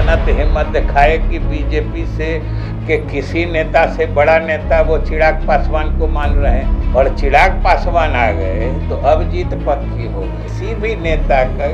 इतना तो हिम्मत दिखाए कि बीजेपी से के किसी नेता से बड़ा नेता वो चिराग पासवान को मान रहे हैं, और चिराग पासवान आ गए तो अब जीत पक्की हो गई। किसी भी नेता का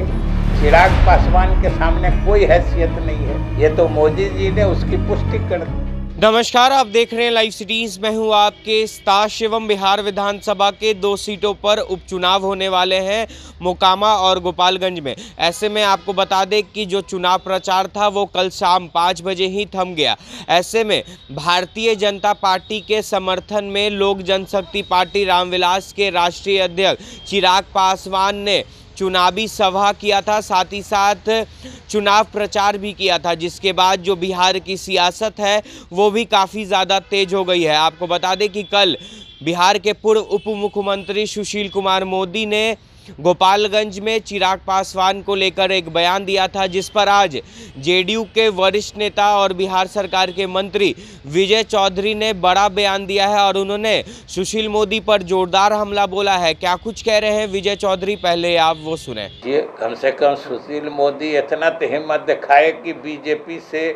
चिराग पासवान के सामने कोई हैसियत नहीं है, ये तो मोदी जी ने उसकी पुष्टि कर दी। नमस्कार, आप देख रहे हैं लाइव सिटीज। मैं हूं आपके स्ताश एवं बिहार विधानसभा के 2 सीटों पर उपचुनाव होने वाले हैं, मोकामा और गोपालगंज में। ऐसे में आपको बता दें कि जो चुनाव प्रचार था वो कल शाम 5 बजे ही थम गया। ऐसे में भारतीय जनता पार्टी के समर्थन में लोक जनशक्ति पार्टी रामविलास के राष्ट्रीय अध्यक्ष चिराग पासवान ने चुनावी सभा किया था, साथ ही साथ चुनाव प्रचार भी किया था, जिसके बाद जो बिहार की सियासत है वो भी काफ़ी ज़्यादा तेज हो गई है। आपको बता दें कि कल बिहार के पूर्व उप मुख्यमंत्री सुशील कुमार मोदी ने गोपालगंज में चिराग पासवान को लेकर एक बयान दिया था, जिस पर आज जेडीयू के वरिष्ठ नेता और बिहार सरकार के मंत्री विजय चौधरी ने बड़ा बयान दिया है और उन्होंने सुशील मोदी पर जोरदार हमला बोला है। क्या कुछ कह रहे हैं विजय चौधरी, पहले आप वो सुने। ये कम से कम सुशील मोदी इतना तो हिम्मत दिखाए कि बीजेपी से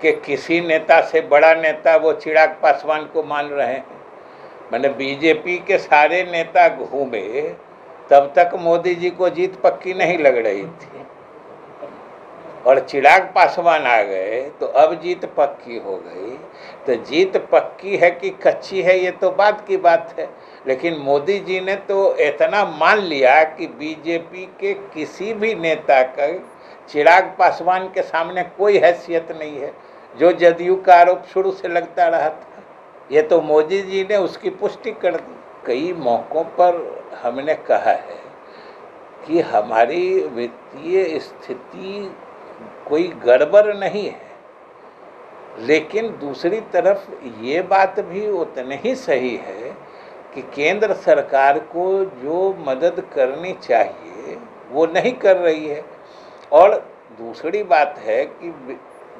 के किसी नेता से बड़ा नेता वो चिराग पासवान को मान रहे हैं। मैंने बीजेपी के सारे नेता घूमे, तब तक मोदी जी को जीत पक्की नहीं लग रही थी, और चिराग पासवान आ गए तो अब जीत पक्की हो गई। तो जीत पक्की है कि कच्ची है ये तो बात की बात है, लेकिन मोदी जी ने तो इतना मान लिया कि बीजेपी के किसी भी नेता का चिराग पासवान के सामने कोई हैसियत नहीं है, जो जदयू का आरोप शुरू से लगता रहा था। ये तो मोदी जी ने उसकी पुष्टि कर दी। कई मौक़ों पर हमने कहा है कि हमारी वित्तीय स्थिति कोई गड़बड़ नहीं है, लेकिन दूसरी तरफ ये बात भी उतनी ही सही है कि केंद्र सरकार को जो मदद करनी चाहिए वो नहीं कर रही है। और दूसरी बात है कि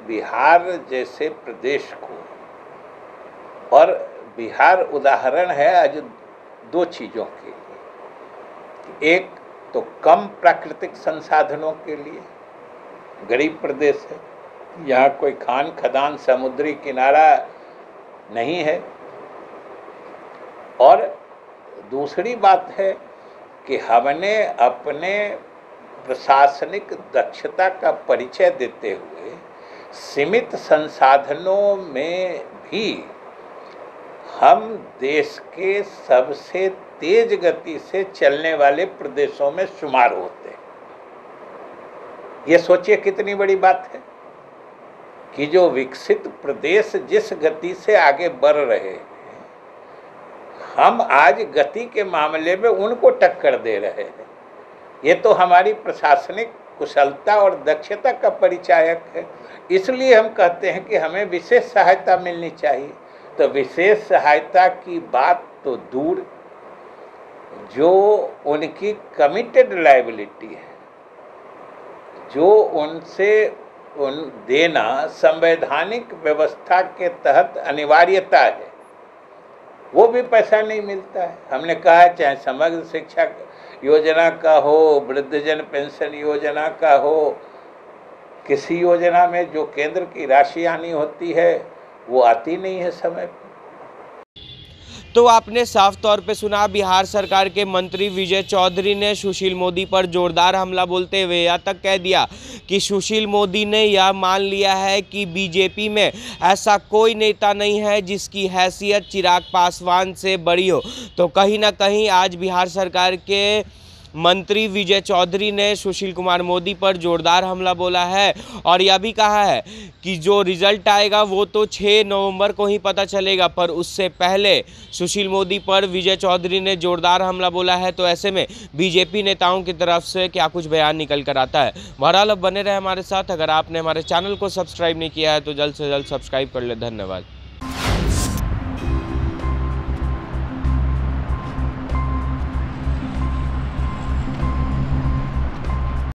बिहार जैसे प्रदेश को, और बिहार उदाहरण है आज 2 चीज़ों के लिए। एक तो कम प्राकृतिक संसाधनों के लिए गरीब प्रदेश है, यहाँ कोई खान खदान समुद्री किनारा नहीं है, और दूसरी बात है कि हमने अपने प्रशासनिक दक्षता का परिचय देते हुए सीमित संसाधनों में भी हम देश के सबसे तेज गति से चलने वाले प्रदेशों में शुमार होते हैं। ये सोचिए कितनी बड़ी बात है कि जो विकसित प्रदेश जिस गति से आगे बढ़ रहे हैं, हम आज गति के मामले में उनको टक्कर दे रहे हैं। ये तो हमारी प्रशासनिक कुशलता और दक्षता का परिचायक है। इसलिए हम कहते हैं कि हमें विशेष सहायता मिलनी चाहिए। तो विशेष सहायता की बात तो दूर, जो उनकी कमिटेड लायबिलिटी है, जो उनसे देना संवैधानिक व्यवस्था के तहत अनिवार्यता है, वो भी पैसा नहीं मिलता है। हमने कहा चाहे समग्र शिक्षा योजना का हो, वृद्धजन पेंशन योजना का हो, किसी योजना में जो केंद्र की राशि आनी होती है वो आती नहीं है समय पर। तो आपने साफ तौर पे सुना, बिहार सरकार के मंत्री विजय चौधरी ने सुशील मोदी पर जोरदार हमला बोलते हुए यह तक कह दिया कि सुशील मोदी ने यह मान लिया है कि बीजेपी में ऐसा कोई नेता नहीं है जिसकी हैसियत चिराग पासवान से बड़ी हो। तो कहीं ना कहीं आज बिहार सरकार के मंत्री विजय चौधरी ने सुशील कुमार मोदी पर जोरदार हमला बोला है और यह भी कहा है कि जो रिजल्ट आएगा वो तो 6 नवंबर को ही पता चलेगा, पर उससे पहले सुशील मोदी पर विजय चौधरी ने जोरदार हमला बोला है। तो ऐसे में बीजेपी नेताओं की तरफ से क्या कुछ बयान निकल कर आता है। बहरहाल अब बने रहे हमारे साथ। अगर आपने हमारे चैनल को सब्सक्राइब नहीं किया है तो जल्द से जल्द सब्सक्राइब कर ले। धन्यवाद।